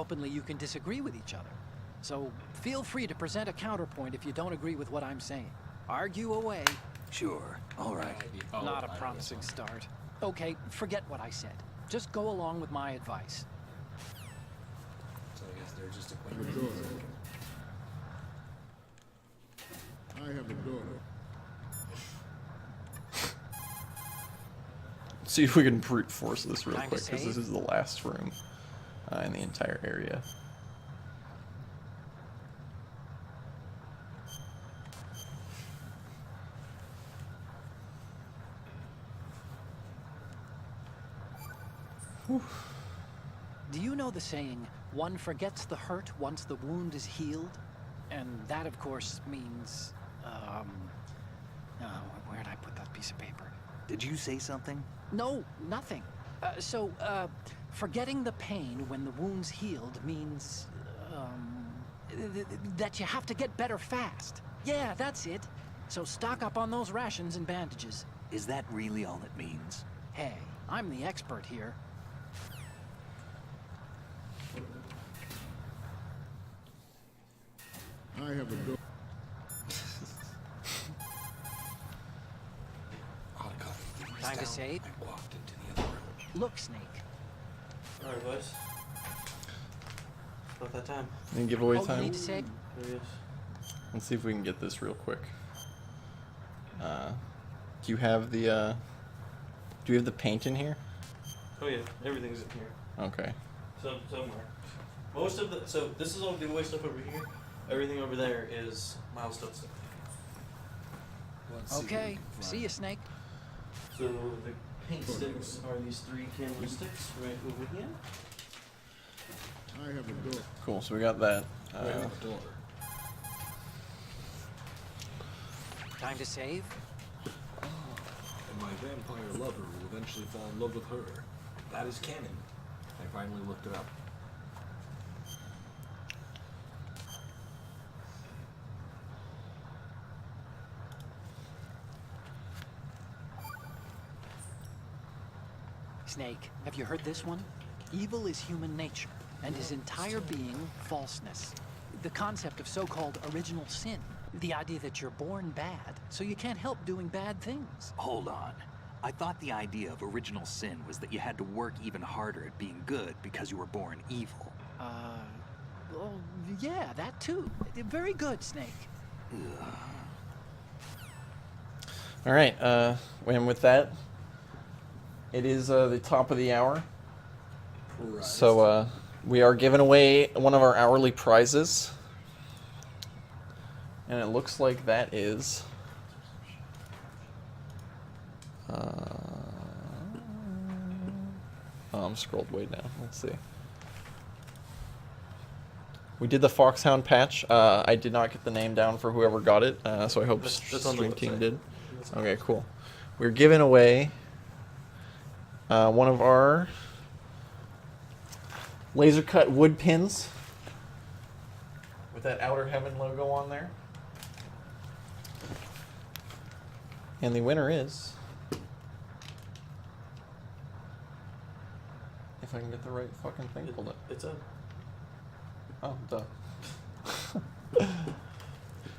openly you can disagree with each other. So feel free to present a counterpoint if you don't agree with what I'm saying. Argue away. Sure, all right. Not a promising start. Okay, forget what I said. Just go along with my advice. So I guess they're just acquaintances. I have a daughter. Let's see if we can brute force this real Time to quick, because this save. is the last room in the entire area. Whew. Do you know the saying, one forgets the hurt once the wound is healed? And that, of course, means, oh, where'd I put that piece of paper? Did you say something? No, nothing. Forgetting the pain when the wound's healed means, that you have to get better fast. Yeah, that's it. So stock up on those rations and bandages. Is that really all it means? Hey, I'm the expert here. I have a daughter. Time to save. I walked into the other room. Look, Snake. Alright, boys. About that time. Any giveaway Oh, you time? need to save? There he is. Let's see if we can get this real quick. Do you have the do you have the paint in here? Oh yeah, everything's in here. Okay. Somewhere. Most of the this is all giveaway stuff over here. Everything over there is milestone stuff. Okay, see you, Snake. So the paint sticks are these 3 candlesticks right over here. I have a daughter. Cool. So we got that. I have a daughter. Time to save. And my vampire lover will eventually fall in love with her. That is canon. I finally looked it up. Snake, have you heard this one? Evil is human nature, and his entire being falseness. The concept of so-called original sin. The idea that you're born bad, so you can't help doing bad things. Hold on. I thought the idea of original sin was that you had to work even harder at being good because you were born evil. Well, yeah, that too. Very good, Snake. All right. And with that, it is the top of the hour. So we are giving away one of our hourly prizes. And it looks like that is I'm scrolled way down. Let's see. We did the Foxhound patch. I did not get the name down for whoever got it, so I hope That's on the Stream Team website. did. Okay, cool. We're giving away one of our laser cut wood pins with that Outer Heaven logo on there. And the winner is, if I can get the right fucking thing pulled up. It's a Oh, duh.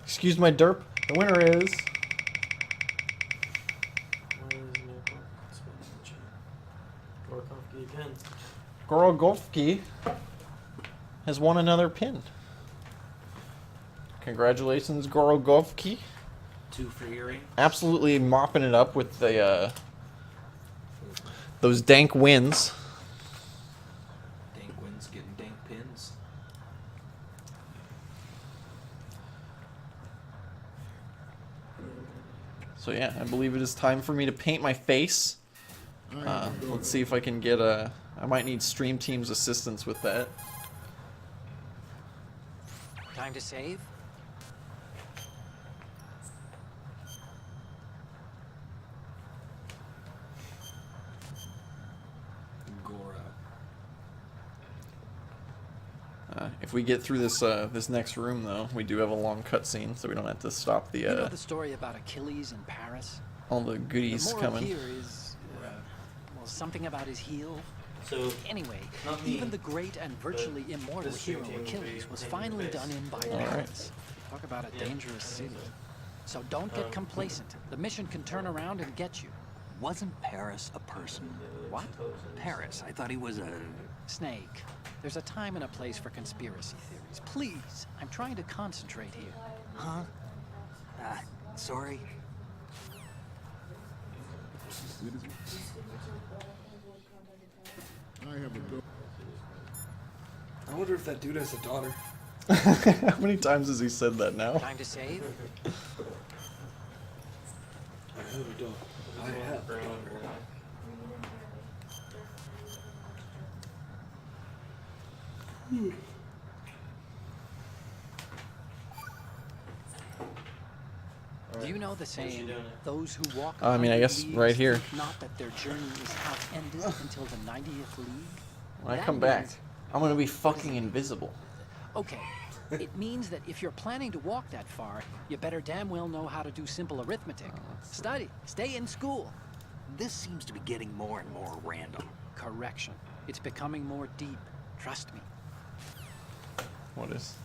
Excuse my derp. The winner is Gorkovsky again. Gorogovsky has won another pin. Congratulations, Gorogovsky. 2 for earring. Absolutely mopping it up with the those dank wins. Dank wins getting dank pins. So yeah, I believe it is time for me to paint my face. Let's see if I can get a. I might need Stream Team's assistance with that. Time to save. Gora. If we get through this this next room, though, we do have a long cutscene, so we don't have to stop the You know the story about Achilles in Paris? all the The goodies moral coming. here is, well, something about his heel. So Anyway, Not me, even the great and virtually but immortal this stream hero team will Achilles be was taking finally your done base. in by All right. Paris. Talk about a Yeah, dangerous I think city. so. So don't get complacent. The mission can turn around and get you. Wasn't Paris a person? What? Paris. I thought he was a... Snake, there's a time and a place for conspiracy theories. Please, I'm trying to concentrate here. Huh? Sorry. I have a daughter. I wonder if that dude has a daughter. How many times has he said that now? Time to save? I have a daughter. I have a daughter. Do you know the she saying, doing? those who walk I mean, I 100 guess leagues right here. think not that their journey is half ended until the 90th league? When I That come back, means- I'm gonna be fucking invisible. Okay, it means that if you're planning to walk that far, you better damn well know how to do simple arithmetic. Study, stay in school. This seems to be getting more and more random. Correction, it's becoming more deep. Trust me. What is?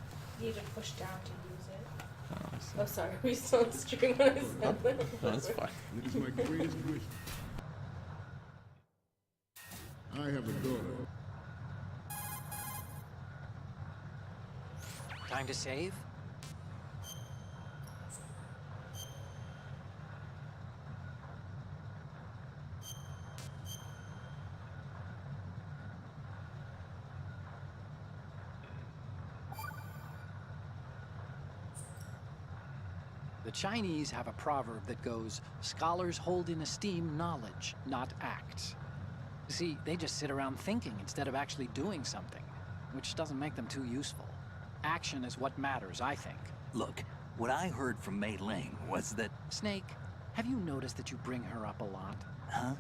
You need to push down to use it. Oh, I see. Oh, sorry, we still on stream when I said that. No, that's fine. It is my greatest wish. I have a daughter. Time to save? The Chinese have a proverb that goes, scholars hold in esteem knowledge, not acts. See, they just sit around thinking instead of actually doing something, which doesn't make them too useful. Action is what matters, I think. Look, what I heard from Mei Ling was that... Snake, have you noticed that you bring her up a lot? Huh?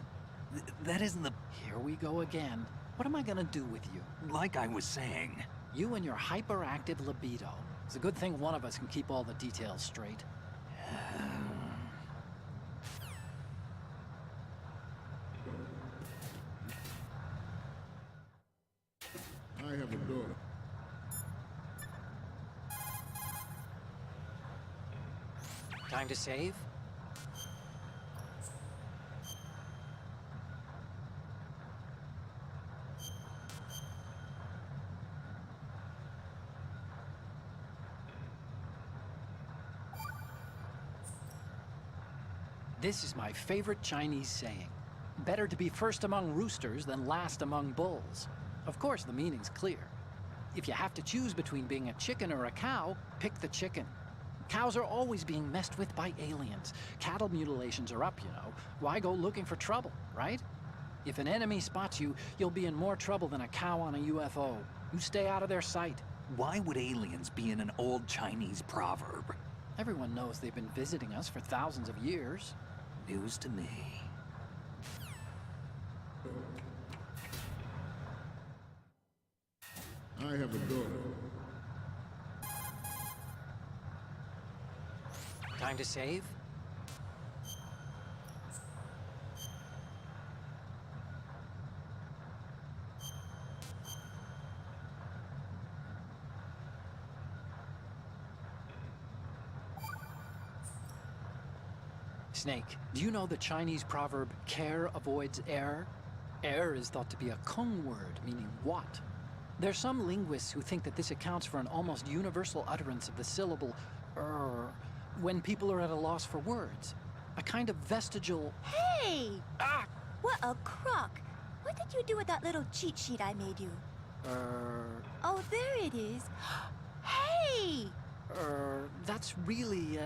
That isn't the... Here we go again. What am I gonna do with you? Like I was saying. You and your hyperactive libido. It's a good thing one of us can keep all the details straight. I have a daughter. Time to save? This is my favorite Chinese saying. Better to be first among roosters than last among bulls. Of course, the meaning's clear. If you have to choose between being a chicken or a cow, pick the chicken. Cows are always being messed with by aliens. Cattle mutilations are up, you know. Why go looking for trouble, right? If an enemy spots you, you'll be in more trouble than a cow on a UFO. You stay out of their sight. Why would aliens be in an old Chinese proverb? Everyone knows they've been visiting us for thousands of years. News to me. I have a daughter. Time to save? Snake, do you know the Chinese proverb, care avoids error? Error is thought to be a Kung word, meaning what? There's some linguists who think that this accounts for an almost universal utterance of the syllable when people are at a loss for words. A kind of vestigial... Hey! Ah! What a crock! What did you do with that little cheat sheet I made you? Oh, there it is. Hey! That's really,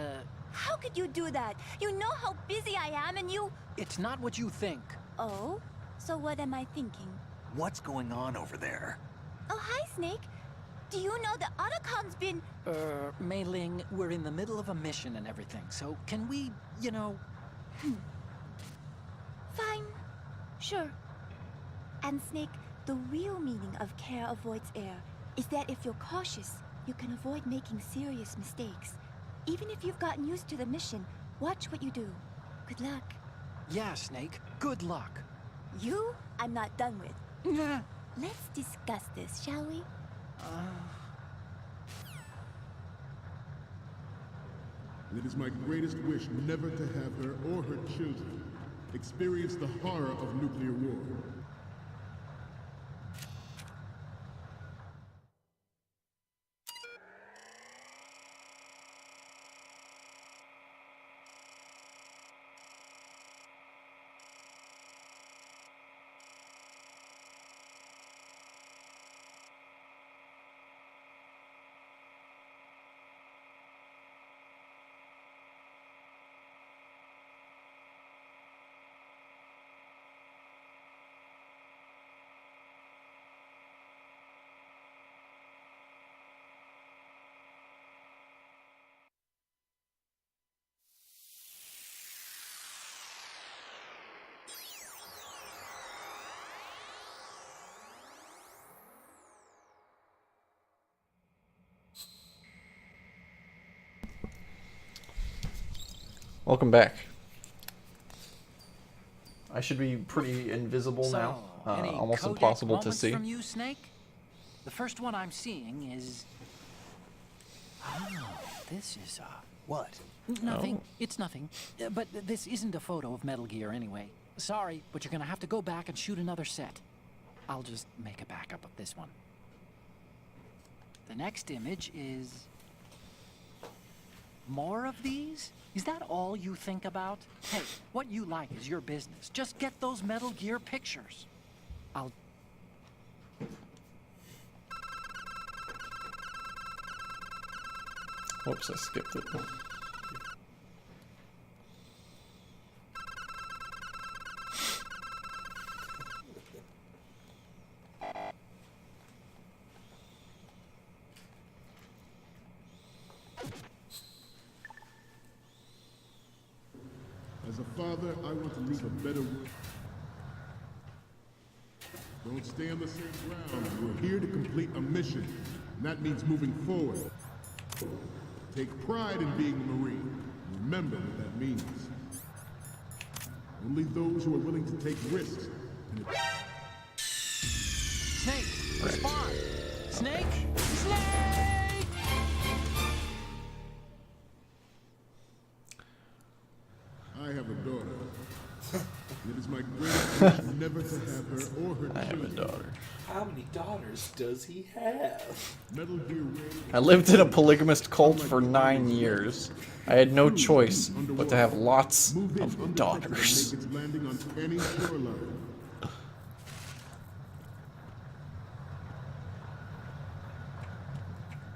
How could you do that? You know how busy I am and you... It's not what you think. Oh? So what am I thinking? What's going on over there? Oh, hi, Snake. Do you know the Otacom's been... Mei Ling, we're in the middle of a mission and everything, so can we, you know... Fine. Sure. And Snake, the real meaning of care avoids error is that if you're cautious, you can avoid making serious mistakes. Even if you've gotten used to the mission, watch what you do. Good luck. Yeah, Snake, good luck. You, I'm not done with. Let's discuss this, shall we? It is my greatest wish never to have her or her children experience the horror of nuclear war. Welcome back. I should be pretty invisible now. Any Almost codec impossible to moments see. from you, Snake? The first one I'm seeing is... Oh, this is, What? Nothing. Oh. It's nothing. But this isn't a photo of Metal Gear anyway. Sorry, but you're gonna have to go back and shoot another set. I'll just make a backup of this one. The next image is... More of these? Is that all you think about? Hey, what you like is your business. Just get those Metal Gear pictures. I'll... Whoops, I skipped it. As a father, I want to leave a better world. Don't stay on the same ground. We're here to complete a mission, and that means moving forward. Take pride in being a Marine. Remember what that means. Only those who are willing to take risks. Snake, respond! Snake! Snake! I have a daughter. It is my greatest wish never to have her or her I have a children. daughter. How many daughters does he have? Metal Gear Ray. I lived in a polygamist cult for 9 years. I had no choice but to have lots Move in of under daughters. pressure and make its landing on any shoreline.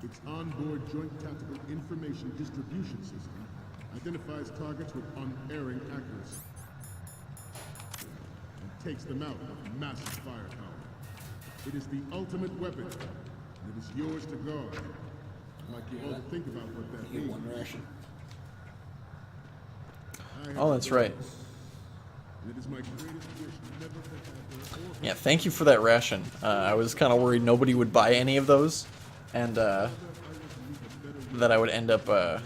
Its onboard joint tactical information distribution system identifies targets with unerring accuracy and takes them out with massive firepower. It is the ultimate weapon, and it is yours to guard. I'd like you all to think about what that You get means. one ration. I have Oh, a that's daughter, right. and it is my greatest wish never to have her or Yeah, thank you for that ration. I was kind of worried nobody would buy any of those, and that I would end up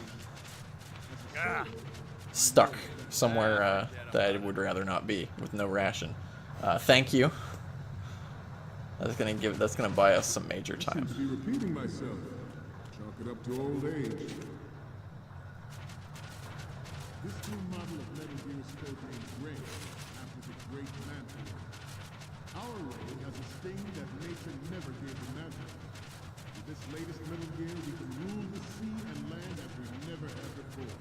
stuck somewhere that I would rather not be with no ration. Thank you. That's gonna buy us some major I seem time. to be repeating myself. Chalk it up to old age. This new model of Metal Gear is codenamed Ray, after the great mantle. Our Ray has a sting that nature never gave the magic. With this latest Metal Gear, we can rule the sea and land as we never have before.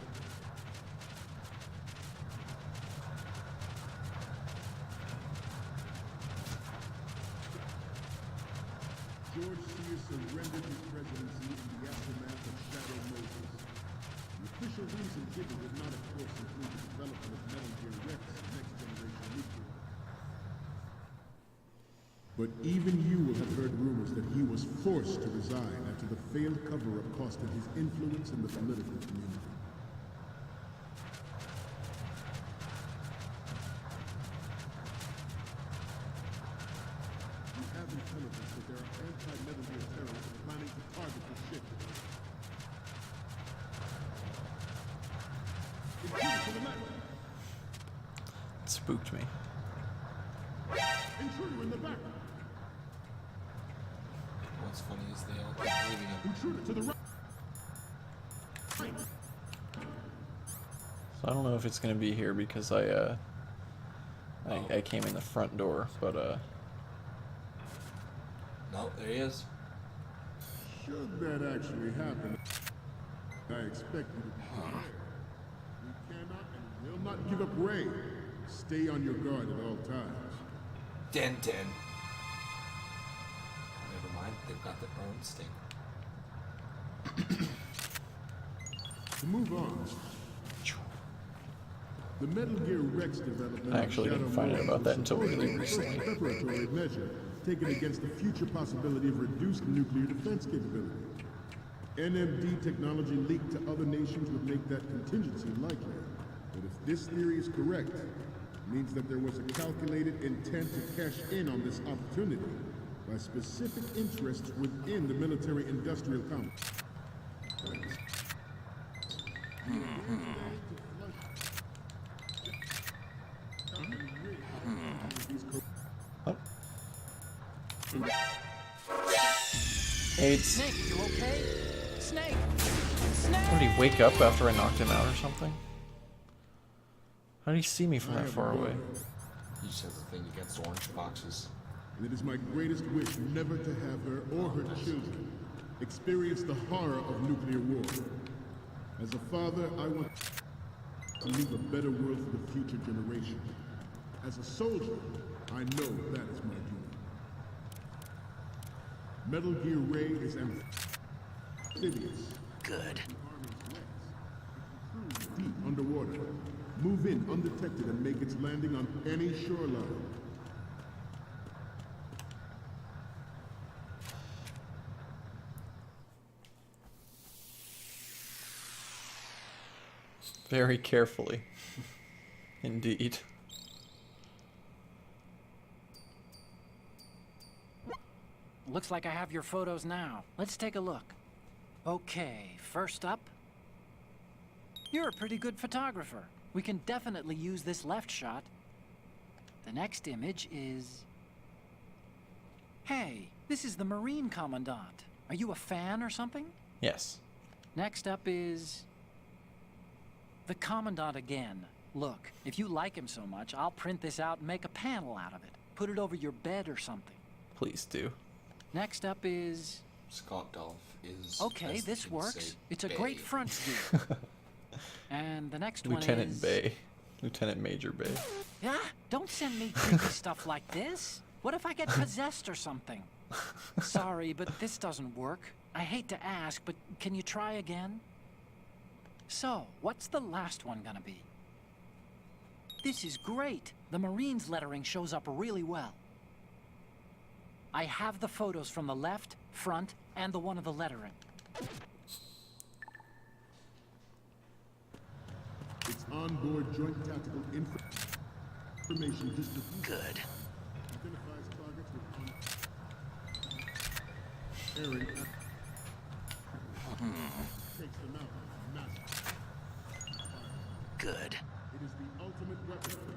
George Sears surrendered his presidency in the aftermath of Shadow Moses. The official reason given did not, of course, include the development of Metal Gear Rex Next Generation Nuclear. But even you will have heard rumors that he was forced to resign after the failed cover-up costed his influence in the political community. We have intelligence that there are anti-Metal Gear terrorists planning to target the ship. Intruder to the left! It spooked me. Intruder in the back! they all keep leaving him. Intruder to the right. So I don't know if it's gonna be here because I came in the front door, but No, there he is. Should that actually happen, I expect you to be prepared. We cannot and will not give up Ray. Stay on your guard at all times. Denton. Never mind, they've got their own sting. To move on, the Metal Gear Rex development. I actually didn't find out about that until really recently. Preparatory measure taken against the future possibility of reduced nuclear defense capability. NMD technology leaked to other nations would make that contingency likely. But if this theory is correct, it means that there was a calculated intent to cash in on this opportunity by specific interests within the military-industrial complex. oh. AIDS. Snake, you okay? Snake! Snake! Did he wake up after I knocked him out or something? How did he see me from that far away? He just has a thing against orange boxes. And it is my greatest wish never to have her or her children experience the horror of nuclear war. As a father, I want to leave a better world for the future generation. As a soldier, I know that is my duty. Metal Gear Ray is amphibious. Good. Deep underwater. Move in undetected and make its landing on any shoreline. Very carefully. Indeed. Looks like I have your photos now. Let's take a look. Okay, first up. You're a pretty good photographer. We can definitely use this left shot. The next image is... Hey, this is the Marine Commandant. Are you a fan or something? Yes. Next up is... the Commandant again. Look, if you like him so much, I'll print this out and make a panel out of it. Put it over your bed or something. Please do. Next up is... Scott Dolph is... Okay, as this the kids works. say, It's a Bay. great front view. And the next one is... Lieutenant Bay. Lieutenant Major Bay. Ah, don't send me creepy stuff like this. What if I get possessed or something? Sorry, but this doesn't work. I hate to ask, but can you try again? So, what's the last one gonna be? This is great. The Marines lettering shows up really well. I have the photos from the left, front, and the one of the lettering. It's onboard joint tactical information distribution. Good. Identifies targets with airing. Takes them out. Massive. Good. It is the ultimate weapon.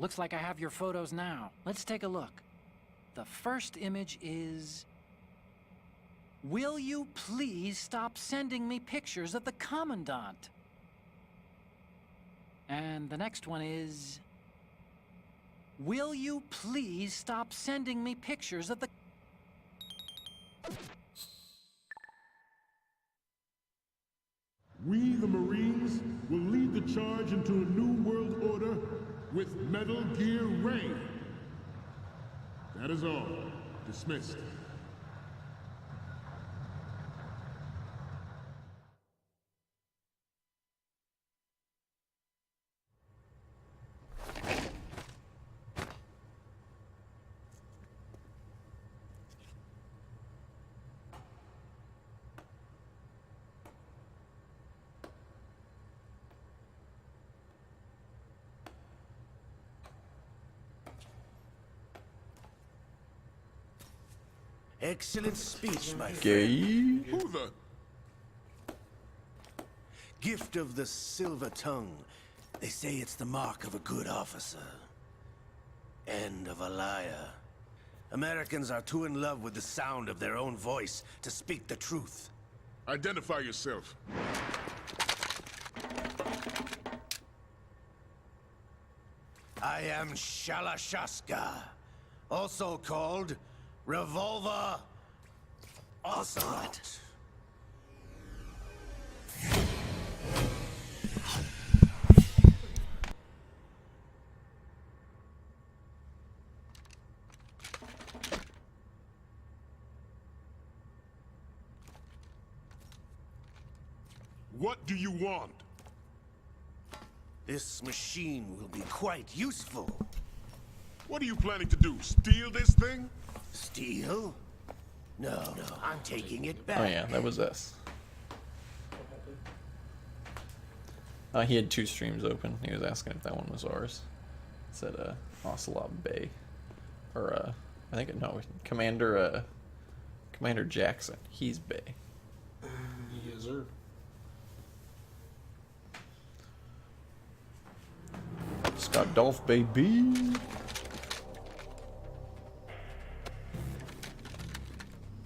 Looks like I have your photos now. Let's take a look. The first image is... Will you please stop sending me pictures of the Commandant? And the next one is... Will you please stop sending me pictures of the... We, the Marines, will lead the charge into a new world order with Metal Gear Ray. That is all. Dismissed. Excellent speech, my friend. Gay. Who the? Gift of the silver tongue. They say it's the mark of a good officer. And of a liar. Americans are too in love with the sound of their own voice to speak the truth. Identify yourself. I am Shalashaska, also called Revolver Ocelot. What do you want? This machine will be quite useful. What are you planning to do? Steal this thing? Steal? No, I'm taking it back. Oh yeah, that was us. He had 2 streams open. He was asking if that one was ours. It said Ocelot Bay, or I think no, Commander Jackson. He's Bay. Yes, sir. Scott Dolph, baby.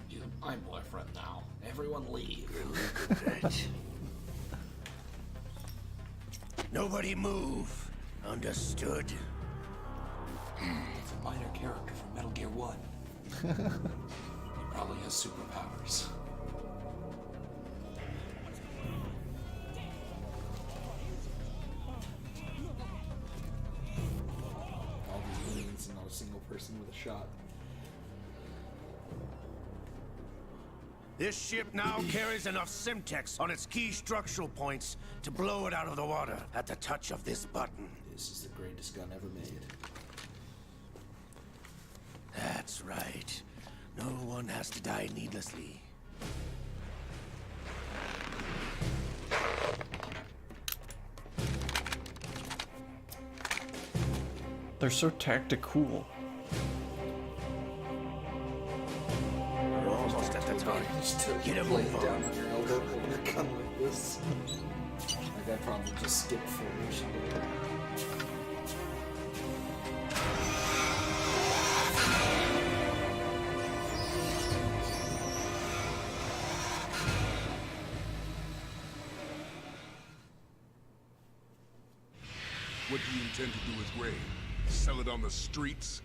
He's my boyfriend now. Everyone leave. Nobody move. Understood? It's a minor character from Metal Gear 1. He probably has superpowers. All these millions and not a single person with a shot. This ship now carries enough Simtex on its key structural points to blow it out of the water at the touch of this button. This is the greatest gun ever made. That's right. No one has to die needlessly. They're so tactical. We're almost at the target. Get a Lay move down on. on your elbow, hold your gun like this. Like I probably just skipped formation. What do you intend to do with Ray? Sell it on the streets?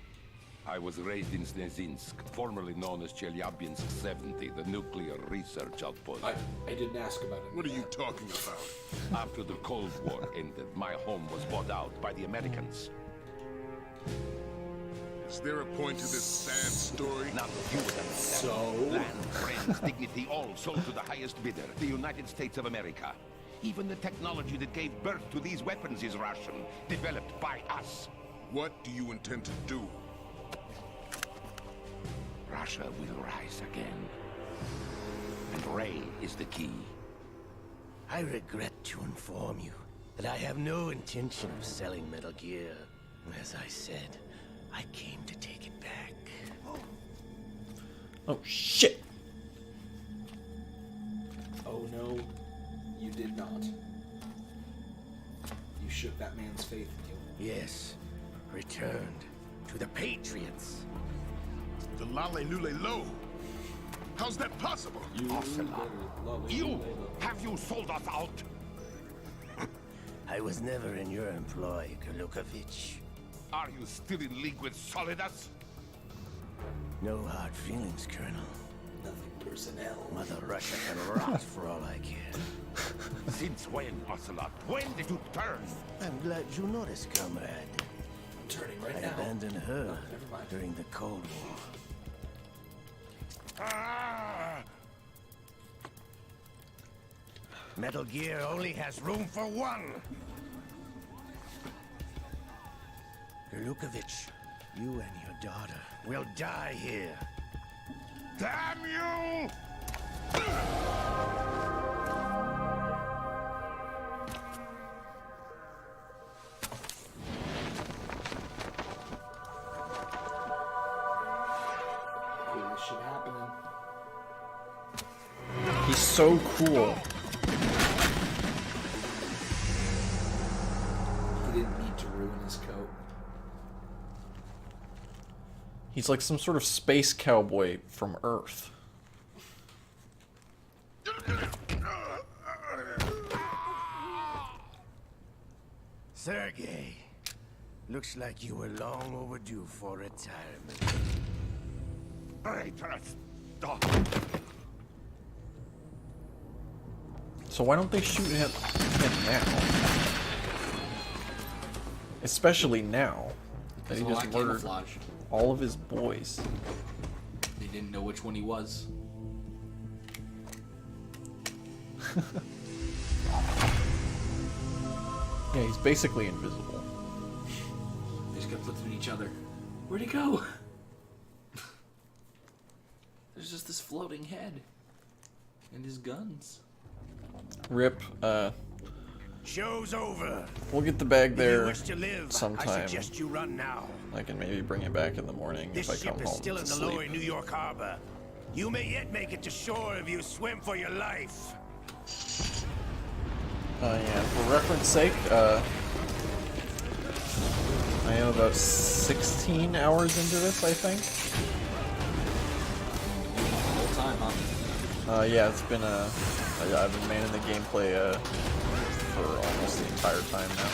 I was raised in Snezinsk, formerly known as Chelyabinsk 70, the nuclear research outpost. I didn't ask about it. What are you talking about? After the Cold War ended, my home was bought out by the Americans. Is there a point to this sad story? Not that you would understand. So? Land, friends, dignity, all sold to the highest bidder, the United States of America. Even the technology that gave birth to these weapons is Russian, developed by us. What do you intend to do? Russia will rise again. And Ray is the key. I regret to inform you that I have no intention of selling Metal Gear. As I said, I came to take it back. Oh shit! Oh no, you did not. You shook that man's faith in you. Yes, returned to the Patriots. The Lale Lule Lo? How's that possible? Have you sold us out? I was never in your employ, Kurlukovich. Are you still in league with Solidus? No hard feelings, Colonel. Nothing personnel. Mother Russia can rot for all I care. Since when, Ocelot? When did you turn? I'm glad you noticed, comrade. I'm turning right I now. abandoned her never mind. during the Cold War. Metal Gear only has room for one. Kurlukovich, you and your daughter will die here. Damn you! Cool shit happening. He's so cool. He didn't need to ruin his coat. He's like some sort of space cowboy from Earth. Sergey, looks like you were long overdue for retirement. Stop. So why don't they shoot him now? Especially now that he There's a just lot of murdered camouflage. all of his boys. They didn't know which one he was. Yeah, he's basically invisible. They just kept looking at each other. Where'd he go? There's just this floating head. And his guns. Rip, Show's over. we'll get the bag If you there wish to live, I sometime. suggest you run now. I can maybe bring it back in the morning This if I come ship is home still to in the sleep. lower New York harbor. You may yet make it to shore if you swim for your life. Yeah, for reference sake, I am about 16 hours into this, I think. The whole time, huh? Yeah, it's been I've been manning the gameplay for almost the entire time now.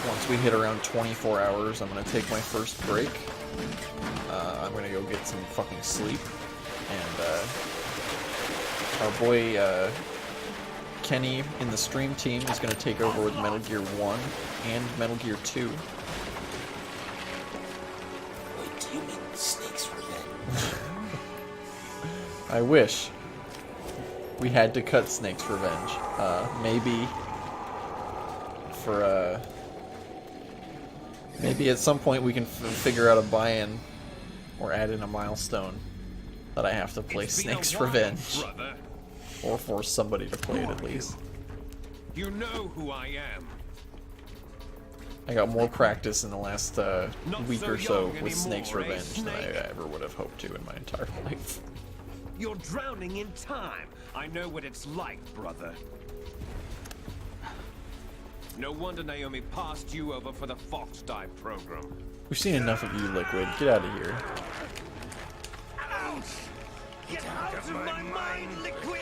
Once we hit around 24 hours, I'm gonna take my first break. I'm gonna go get some fucking sleep, and our boy Kenny in the stream team is gonna take over with Metal Gear 1 and Metal Gear 2. Wait, do you mean Snake's Revenge? I wish we had to cut Snake's Revenge. Maybe for maybe at some point we can figure out a buy-in or add in a milestone that I have to play Snake's Revenge, or force somebody to play it at least. You know who I am. I got more practice in the last week so or so young with Snake's anymore, eh, Revenge than I Snake? ever would have hoped to in my entire life. You're drowning in time. I know what it's like, brother. No wonder Naomi passed you over for the Fox Dive program. We've seen enough of you, Liquid. Get out of here. Ouch! Get out of my mind, Liquid!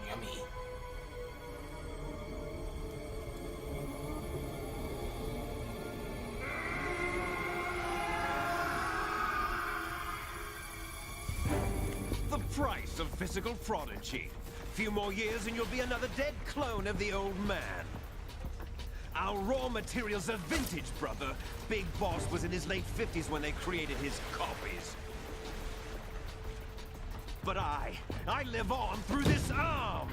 Yummy. The price of physical prodigy. Few more years and you'll be another dead clone of the old man. Our raw materials are vintage, brother. Big Boss was in his late 50s when they created his copies. But I live on through this arm.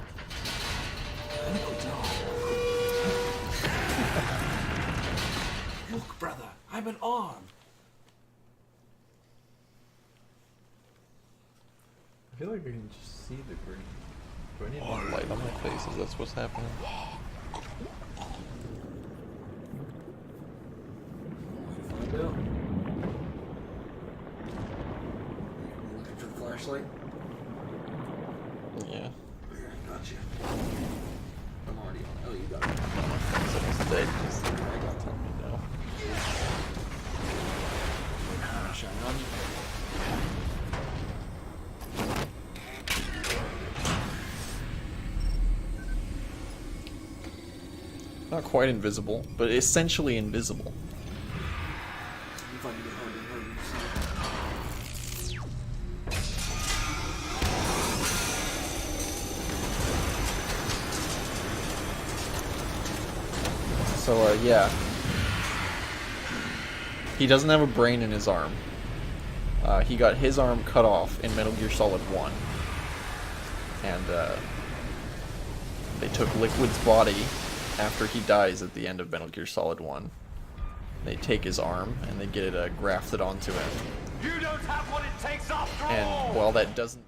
Look, brother, I'm an arm. I feel like I can just see the green. Do I need more light on my face? Is that what's happening? Find out. Looking for the flashlight? Yeah. Gotcha. I'm already on. Oh, you got it. Someone's dead. Just, I got telling me no. Shine on you. Not quite invisible, but essentially invisible. You find it harder and harder to see. So, yeah. He doesn't have a brain in his arm. He got his arm cut off in Metal Gear Solid 1. And, they took Liquid's body after he dies at the end of Metal Gear Solid 1. They take his arm and they get it grafted onto him. You don't have what it takes after all! And while that doesn't